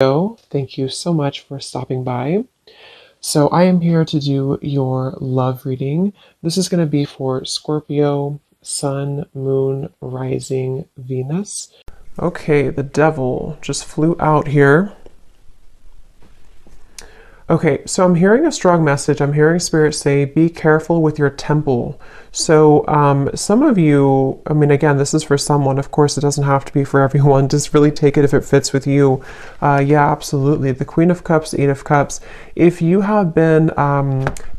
Thank you so much for stopping by. So I am here to do your love reading. This is going to be for Scorpio, Sun, Moon, Rising, Venus. Okay, the devil just flew out here. Okay, so I'm hearing a strong message. I'm hearing Spirit say, be careful with your temple. So some of you, I mean, again, this is for someone. Of course, it doesn't have to be for everyone. Just really take it if it fits with you. Yeah, absolutely. The Queen of Cups, Eight of Cups. If you have been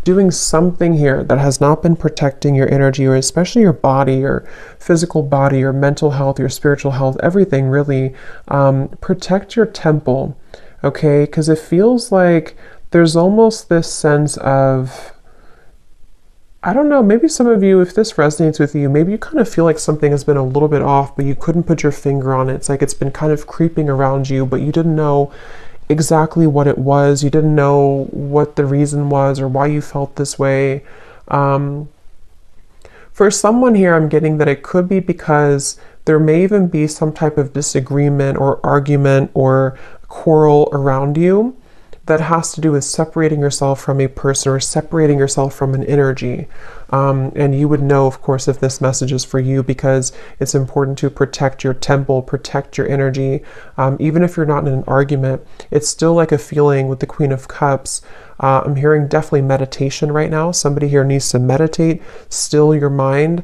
doing something here that has not been protecting your energy, or especially your body, your physical body, your mental health, your spiritual health, everything really, protect your temple, okay? Because it feels like there's almost this sense of, I don't know, maybe some of you, if this resonates with you, maybe you kind of feel like something has been a little bit off, but you couldn't put your finger on it. It's like it's been kind of creeping around you, but you didn't know exactly what it was. You didn't know what the reason was or why you felt this way. For someone here, I'm getting that it could be because there may even be some type of disagreement or argument or quarrel around you that has to do with separating yourself from a person or separating yourself from an energy. And you would know, of course, if this message is for you, because it's important to protect your temple, protect your energy. Even if you're not in an argument, it's still like a feeling with the Queen of Cups. I'm hearing definitely meditation right now. Somebody here needs to meditate, still your mind,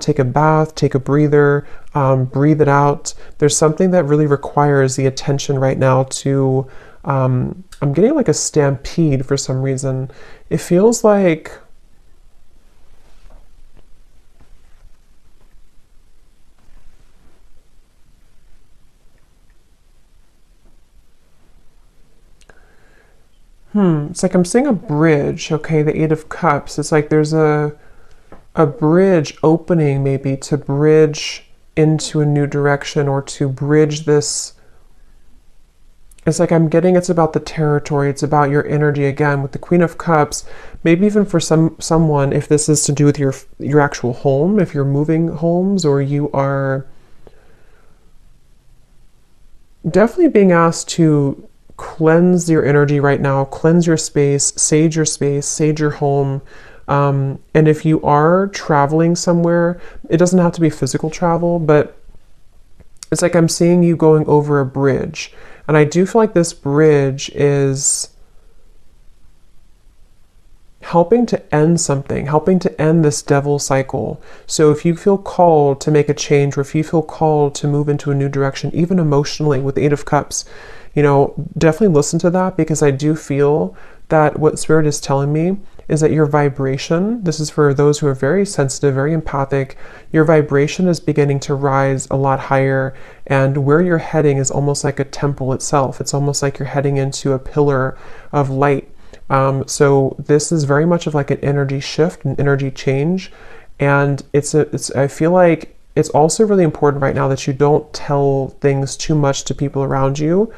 take a bath, take a breather, breathe it out. There's something that really requires the attention right now to I'm getting like a stampede for some reason. It feels like it's like I'm seeing a bridge, okay, the Eight of Cups. It's like there's a bridge opening, maybe to bridge into a new direction or to bridge this. It's like I'm getting it's about the territory, it's about your energy again with the Queen of Cups. Maybe even for someone, if this is to do with your actual home, if you're moving homes, or you are definitely being asked to cleanse your energy right now, cleanse your space, sage your home. And if you are traveling somewhere, it doesn't have to be physical travel, but it's like I'm seeing you going over a bridge. And I do feel like this bridge is helping to end something, helping to end this devil cycle. So if you feel called to make a change, or if you feel called to move into a new direction, even emotionally with the Eight of Cups, you know, definitely listen to that, because I do feel that what Spirit is telling me is that your vibration, this is for those who are very sensitive, very empathic, your vibration is beginning to rise a lot higher, and where you're heading is almost like a temple itself. It's almost like you're heading into a pillar of light. So this is very much of like an energy shift, an energy change, and I feel like it's also really important right now that you don't tell things too much to people around you.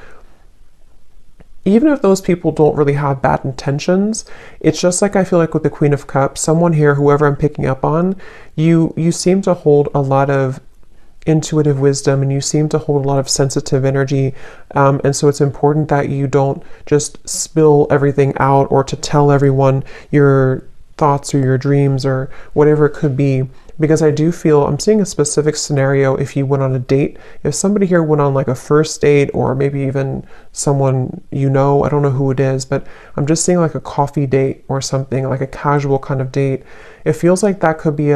Even if those people don't really have bad intentions, it's just like I feel like with the Queen of Cups, someone here, whoever I'm picking up on, you seem to hold a lot of intuitive wisdom, and you seem to hold a lot of sensitive energy. And so it's important that you don't just spill everything out, or to tell everyone your thoughts or your dreams or whatever it could be. Because I do feel, I'm seeing a specific scenario if you went on a date. If somebody here went on like a first date, or maybe even someone you know, I don't know who it is, but I'm just seeing like a coffee date or something, like a casual kind of date. It feels like that could be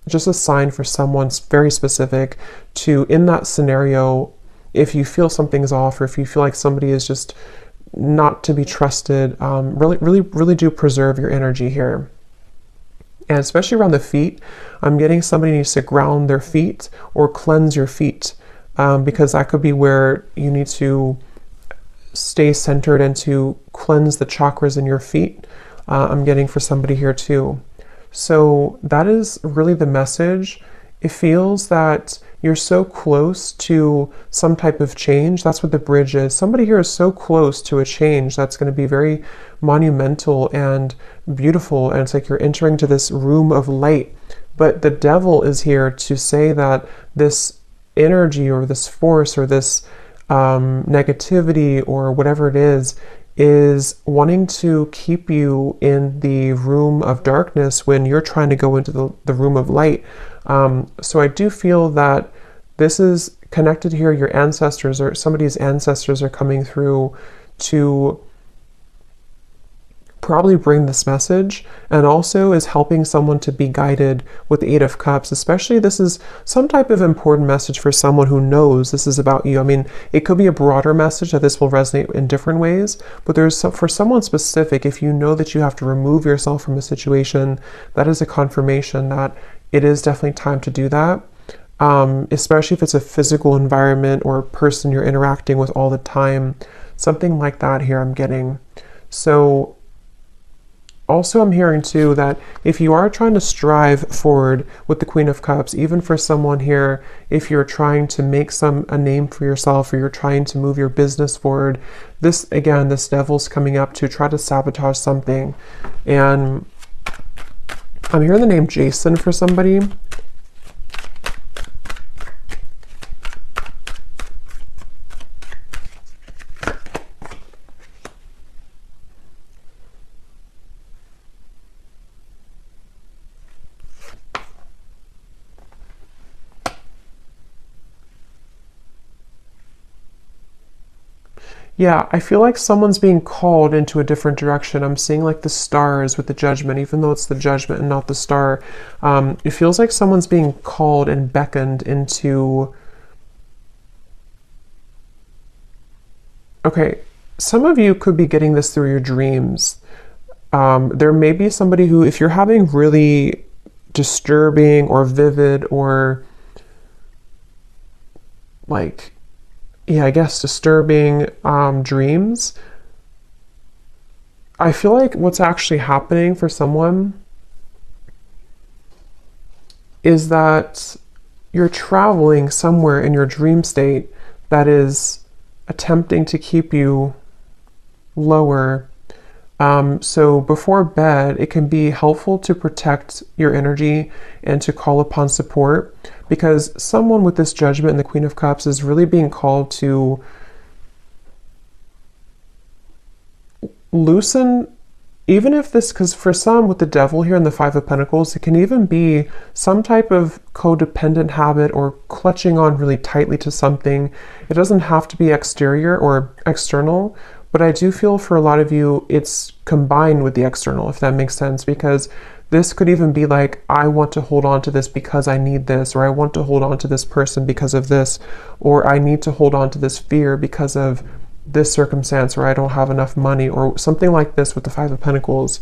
just a sign for someone very specific to, in that scenario, if you feel something's off, or if you feel like somebody is just not to be trusted, really do preserve your energy here. And especially around the feet, I'm getting somebody needs to ground their feet or cleanse your feet, because that could be where you need to stay centered and to cleanse the chakras in your feet. I'm getting for somebody here too. So that is really the message. It feels that you're so close to some type of change. That's what the bridge is. Somebody here is so close to a change that's going to be very monumental and beautiful. And it's like you're entering to this room of light. But the devil is here to say that this energy or this force or this negativity or whatever it is wanting to keep you in the room of darkness when you're trying to go into the room of light. So I do feel that this is connected here. Your ancestors or somebody's ancestors are coming through to probably bring this message, and also is helping someone to be guided with the Eight of Cups. Especially this is some type of important message for someone who knows this is about you. I mean, it could be a broader message that this will resonate in different ways, but for someone specific, if you know that you have to remove yourself from a situation, that is a confirmation that it is definitely time to do that. Especially if it's a physical environment or a person you're interacting with all the time, something like that here I'm getting. So also, I'm hearing too that if you are trying to strive forward with the Queen of Cups, even for someone here, if you're trying to make a name for yourself, or you're trying to move your business forward, this devil's coming up to try to sabotage something. And I'm hearing the name Jason for somebody. Yeah, I feel like someone's being called into a different direction. I'm seeing like the stars with the judgment, even though it's the judgment and not the star. It feels like someone's being called and beckoned into... Okay, some of you could be getting this through your dreams. There may be somebody who, if you're having really disturbing or vivid or like... yeah, I guess disturbing dreams, I feel like what's actually happening for someone is that you're traveling somewhere in your dream state that is attempting to keep you lower. So before bed, it can be helpful to protect your energy and to call upon support, because someone with this judgment and the Queen of Cups is really being called to loosen, even if this, because for some with the devil here and the Five of Pentacles, it can even be some type of codependent habit or clutching on really tightly to something. It doesn't have to be exterior or external, but I do feel for a lot of you, it's combined with the external, if that makes sense, because this could even be like, I want to hold on to this because I need this, or I want to hold on to this person because of this, or I need to hold on to this fear because of this circumstance, or I don't have enough money, or something like this with the Five of Pentacles.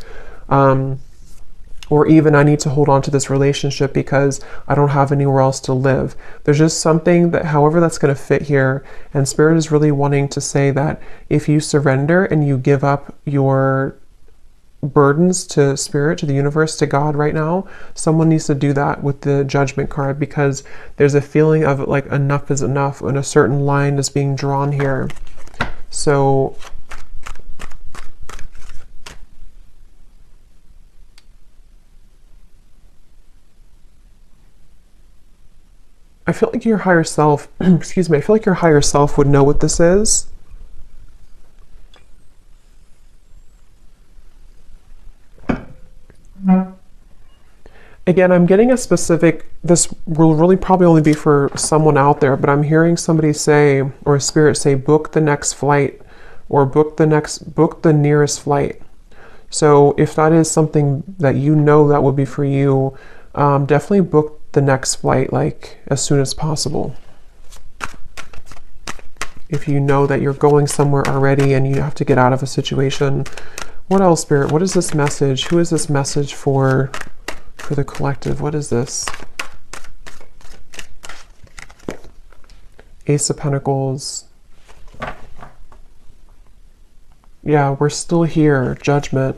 Or even I need to hold on to this relationship because I don't have anywhere else to live. There's just something that, however that's going to fit here, and Spirit is really wanting to say that if you surrender and you give up your burdens to Spirit, to the universe, to God right now, someone needs to do that with the Judgment card, because there's a feeling of like enough is enough and a certain line is being drawn here. So I feel like your higher self, excuse me, I feel like your higher self would know what this is. Again, I'm getting a specific, this will really probably only be for someone out there, but I'm hearing somebody say, or a spirit say, book the next flight, or book the nearest flight. So if that is something that you know that would be for you, definitely book the next flight like as soon as possible. If you know that you're going somewhere already and you have to get out of a situation. What else, Spirit? What is this message? Who is this message for the collective? What is this? Ace of Pentacles. Yeah, we're still here. Judgment.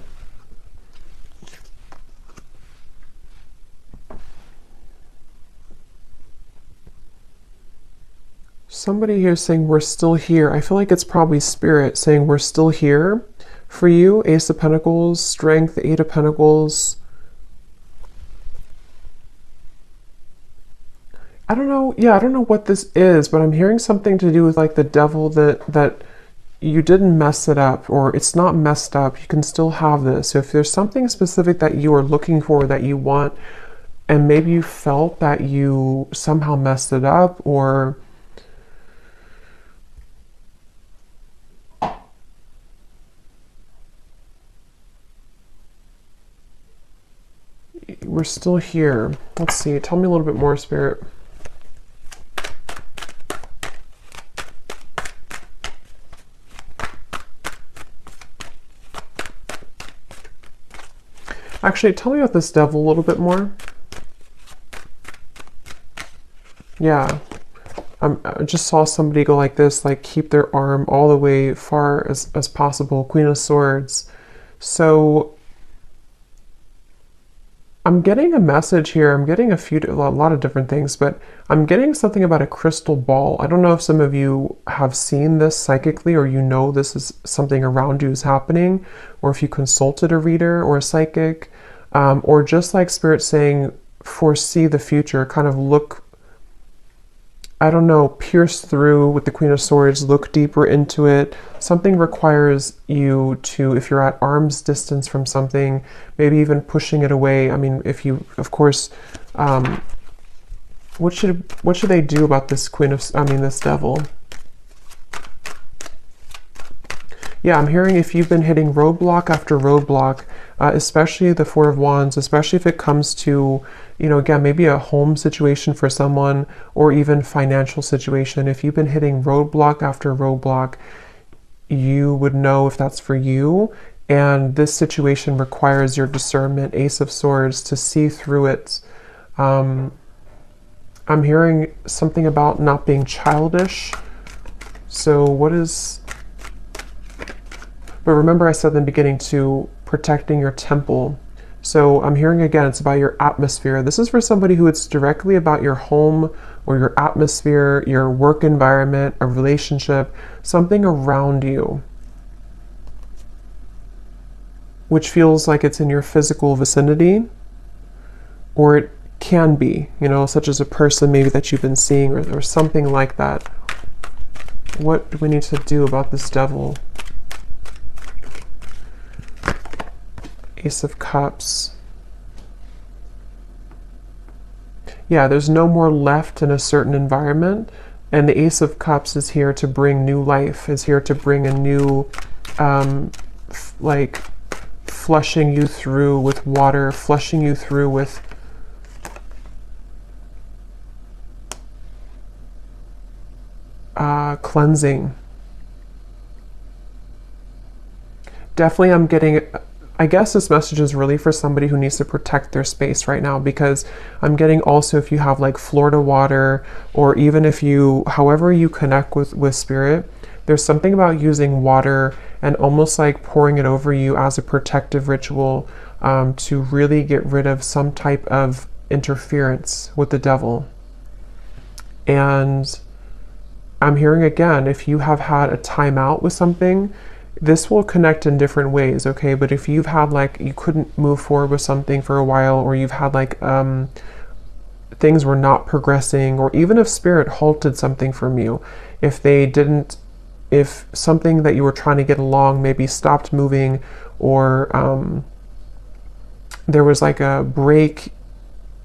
Somebody here saying we're still here. I feel like it's probably Spirit saying we're still here for you. Ace of Pentacles, Strength, Eight of Pentacles. I don't know. Yeah, I don't know what this is, but I'm hearing something to do with like the devil, that you didn't mess it up, or it's not messed up. You can still have this. So if there's something specific that you are looking for, that you want, and maybe you felt that you somehow messed it up, or we're still here. Let's see. Tell me a little bit more, Spirit. Actually, tell me about this devil a little bit more. Yeah. I just saw somebody go like this, like keep their arm all the way far as possible. Queen of Swords. So I'm getting a message here. I'm getting a lot of different things, but I'm getting something about a crystal ball. I don't know if some of you have seen this psychically, or you know this is something around you is happening, or if you consulted a reader or a psychic, or just like Spirit saying, foresee the future, kind of look, I don't know, pierce through with the Queen of Swords, look deeper into it. Something requires you to, if you're at arm's distance from something, maybe even pushing it away. I mean, if you, of course, what should they do about this this devil? Yeah, I'm hearing if you've been hitting roadblock after roadblock, especially the Four of Wands, especially if it comes to, you know, again, maybe a home situation for someone, or even financial situation. If you've been hitting roadblock after roadblock, you would know if that's for you. And this situation requires your discernment, Ace of Swords, to see through it. I'm hearing something about not being childish. So what is... But remember I said in the beginning to protecting your temple. So I'm hearing again, it's about your atmosphere. This is for somebody who it's directly about your home or your atmosphere, your work environment, a relationship, something around you, which feels like it's in your physical vicinity, or it can be, you know, such as a person maybe that you've been seeing, or something like that. What do we need to do about this devil? Ace of Cups. Yeah, there's no more left in a certain environment, and the Ace of Cups is here to bring new life, is here to bring a new, like, flushing you through with water, flushing you through with cleansing. Definitely I'm getting... I guess this message is really for somebody who needs to protect their space right now, because I'm getting also if you have like Florida water, or even if you, however you connect with Spirit, there's something about using water and almost like pouring it over you as a protective ritual, to really get rid of some type of interference with the devil. And I'm hearing again, if you have had a timeout with something, this will connect in different ways, okay? But if you've had like, you couldn't move forward with something for a while, or you've had like, things were not progressing, or even if Spirit halted something from you, if something that you were trying to get along maybe stopped moving, or there was like a break,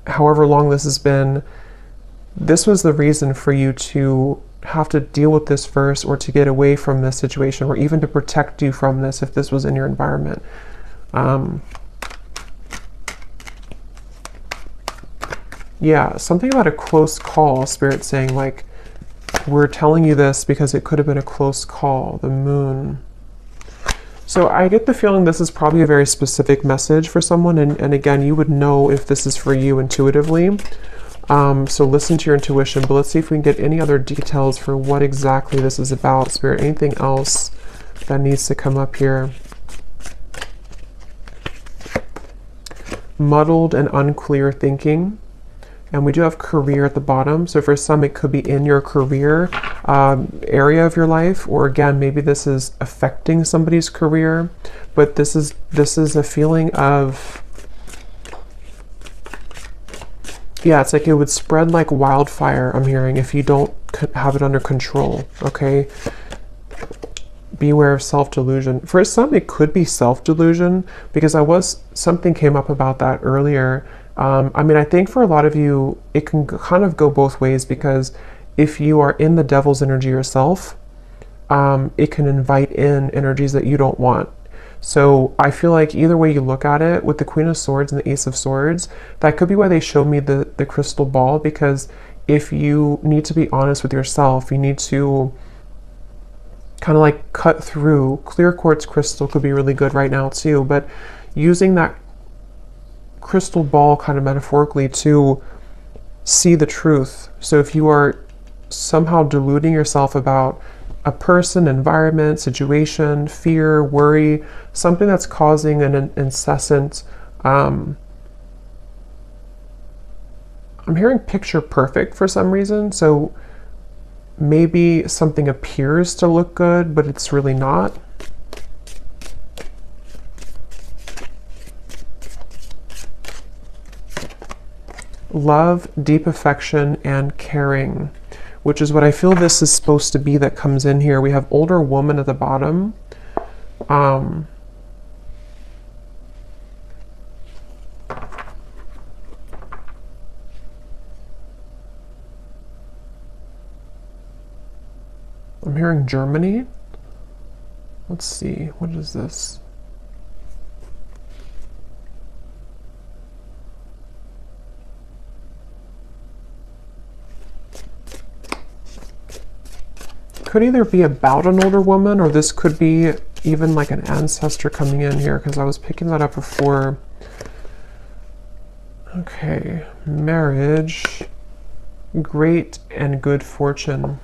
however long this has been, this was the reason for you to have to deal with this first, or to get away from this situation, or even to protect you from this if this was in your environment. Yeah, something about a close call, Spirit saying like, we're telling you this because it could have been a close call, the Moon. So I get the feeling this is probably a very specific message for someone, and again, you would know if this is for you intuitively. So listen to your intuition, but let's see if we can get any other details for what exactly this is about, Spirit. Anything else that needs to come up here? Muddled and unclear thinking. And we do have career at the bottom. So for some, it could be in your career area of your life, or again, maybe this is affecting somebody's career, but this is a feeling of Yeah, it's like it would spread like wildfire, I'm hearing, if you don't have it under control, okay? Beware of self-delusion. For some, it could be self-delusion, because something came up about that earlier. I mean, I think for a lot of you, it can kind of go both ways, because if you are in the devil's energy yourself, it can invite in energies that you don't want. So I feel like either way you look at it, with the Queen of Swords and the Ace of Swords, that could be why they showed me the crystal ball, because if you need to be honest with yourself, you need to kind of like cut through. Clear quartz crystal could be really good right now too, but using that crystal ball kind of metaphorically to see the truth. So if you are somehow deluding yourself about a person, environment, situation, fear, worry, something that's causing an incessant, I'm hearing picture perfect for some reason. So maybe something appears to look good, but it's really not. Love, deep affection, and caring, which is what I feel this is supposed to be that comes in here. We have older woman at the bottom. I'm hearing Germany. Let's see, what is this? Could either be about an older woman, or this could be even like an ancestor coming in here, because I was picking that up before. Okay, marriage, great and good fortune.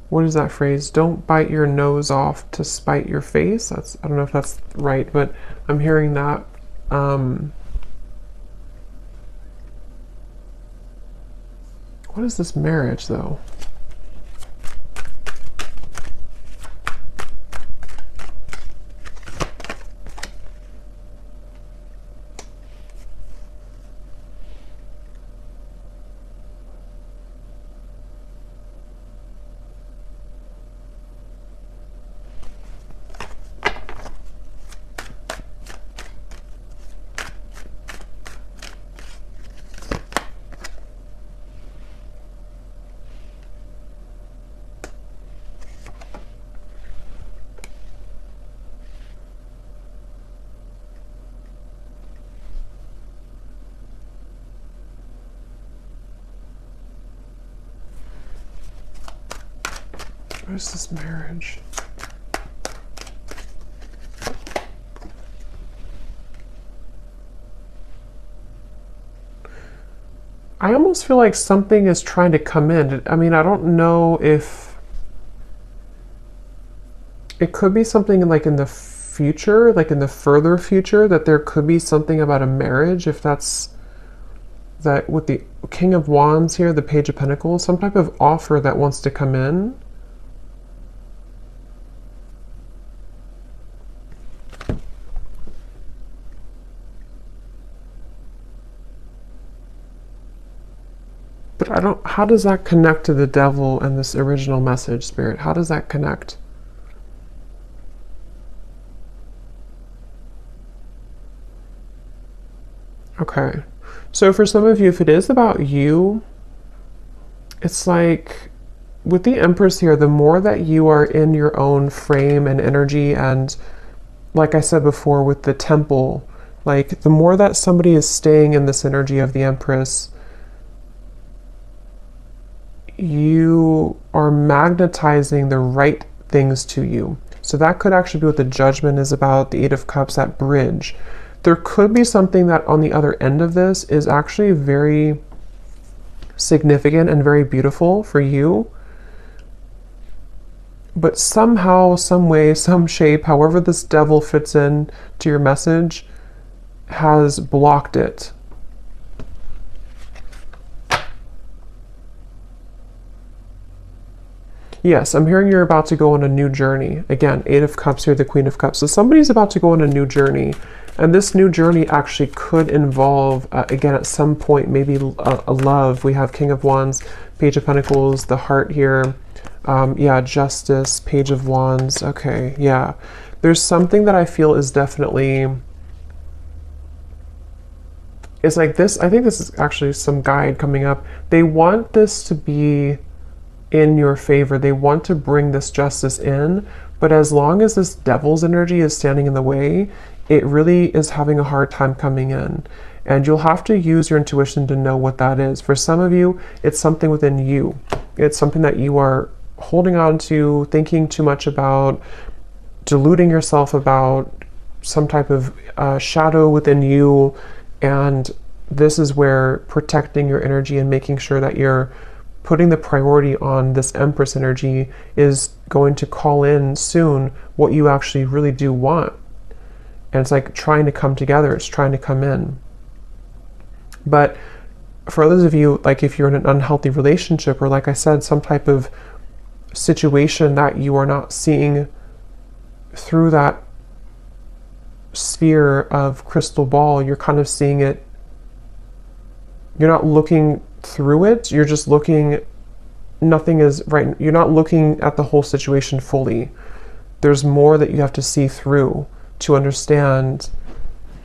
What is that phrase? Don't bite your nose off to spite your face. I don't know if that's right, but I'm hearing that. What is this marriage, though? What is this marriage? I almost feel like something is trying to come in. I mean, I don't know if it could be something like in the future, like in the further future, that there could be something about a marriage, if that's that with the King of Wands here, the Page of Pentacles, some type of offer that wants to come in. But how does that connect to the devil and this original message, Spirit? How does that connect? Okay. So for some of you, if it is about you, it's like with the Empress here, the more that you are in your own frame and energy, and like I said before with the Temple, like the more that somebody is staying in this energy of the Empress, you are magnetizing the right things to you. So that could actually be what the Judgment is about, the Eight of Cups, that bridge. There could be something that on the other end of this is actually very significant and very beautiful for you. But somehow, some way, some shape, however this devil fits in to your message, has blocked it. Yes, I'm hearing you're about to go on a new journey. Again, Eight of Cups here, the Queen of Cups. So somebody's about to go on a new journey. And this new journey actually could involve, again, at some point, maybe a love. We have King of Wands, Page of Pentacles, the heart here. Yeah, Justice, Page of Wands. Okay, yeah. There's something that I feel is definitely... It's like this, I think this is actually some guide coming up. They want this to be in your favor. They want to bring this justice in, but as long as this devil's energy is standing in the way, it really is having a hard time coming in. And you'll have to use your intuition to know what that is. For some of you, it's something within you. It's something that you are holding on to, thinking too much about, deluding yourself about, some type of shadow within you. And this is where protecting your energy and making sure that you're putting the priority on this Empress energy is going to call in soon what you actually really do want. And it's like trying to come together. It's trying to come in. But for others of you, like if you're in an unhealthy relationship, or like I said, some type of situation that you are not seeing through that sphere of crystal ball, you're kind of seeing it, you're not looking through it, you're just looking, nothing is right, you're not looking at the whole situation fully. There's more that you have to see through to understand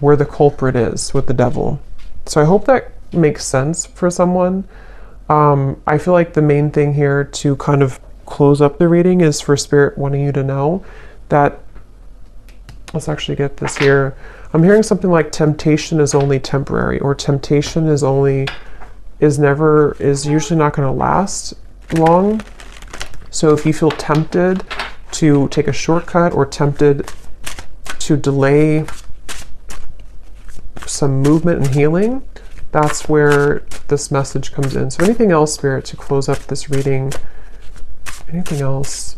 where the culprit is with the devil. So I hope that makes sense for someone. I feel like the main thing here to kind of close up the reading is for Spirit wanting you to know that, let's actually get this here. I'm hearing something like temptation is only temporary, or temptation is usually not going to last long. So if you feel tempted to take a shortcut or tempted to delay some movement and healing, that's where this message comes in. So anything else, Spirit, to close up this reading? Anything else?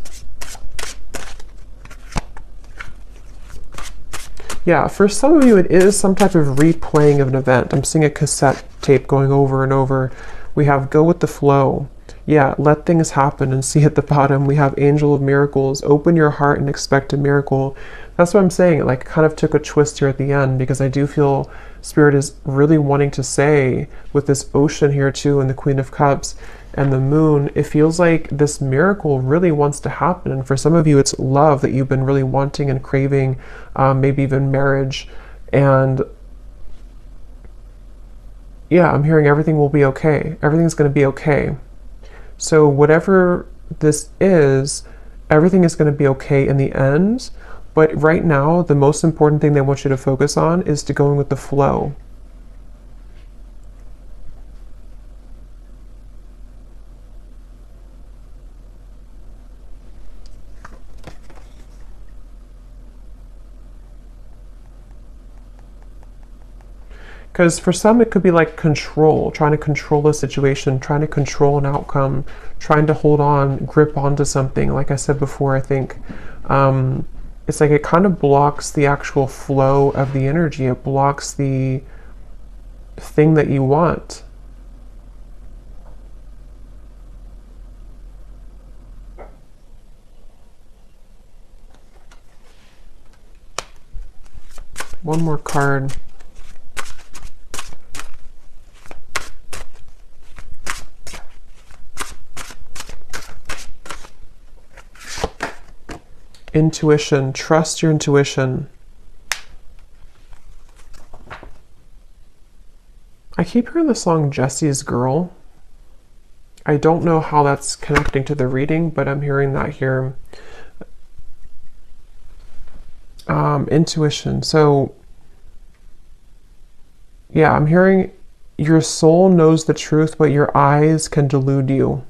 Yeah, for some of you, it is some type of replaying of an event. I'm seeing a cassette tape going over and over. We have go with the flow. Yeah, let things happen. And see at the bottom, we have Angel of Miracles. Open your heart and expect a miracle. That's what I'm saying. It like kind of took a twist here at the end, because I do feel Spirit is really wanting to say with this ocean here too, and the Queen of Cups and the Moon, it feels like this miracle really wants to happen. And for some of you, it's love that you've been really wanting and craving, maybe even marriage. And yeah, I'm hearing everything will be okay. Everything's going to be okay. So whatever this is, everything is going to be okay in the end. But right now, the most important thing they want you to focus on is to go with the flow. Because for some, it could be like control, trying to control a situation, trying to control an outcome, trying to hold on, grip onto something. Like I said before, I think it's like it kind of blocks the actual flow of the energy. It blocks the thing that you want. One more card. Intuition. Trust your intuition. I keep hearing the song Jesse's Girl. I don't know how that's connecting to the reading, but I'm hearing that here. Intuition. So yeah, I'm hearing your soul knows the truth, but your eyes can delude you.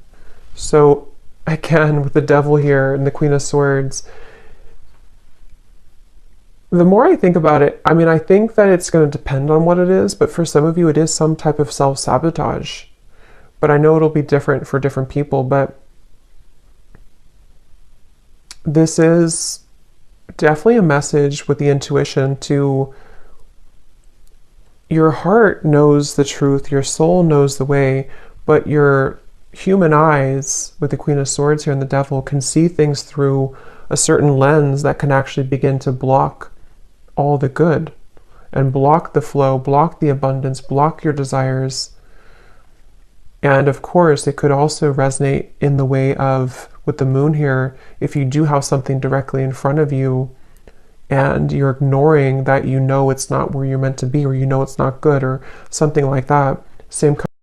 So again, with the devil here and the Queen of Swords, the more I think about it, I mean, I think that it's going to depend on what it is, but for some of you, it is some type of self-sabotage. But I know it'll be different for different people, but this is definitely a message with the intuition to your heart knows the truth, your soul knows the way, but your human eyes, with the Queen of Swords here and the Devil, can see things through a certain lens that can actually begin to block all the good and block the flow, block the abundance, block your desires. And of course, it could also resonate in the way of, with the Moon here, if you do have something directly in front of you and you're ignoring that, you know it's not where you're meant to be, or you know it's not good, or something like that. Same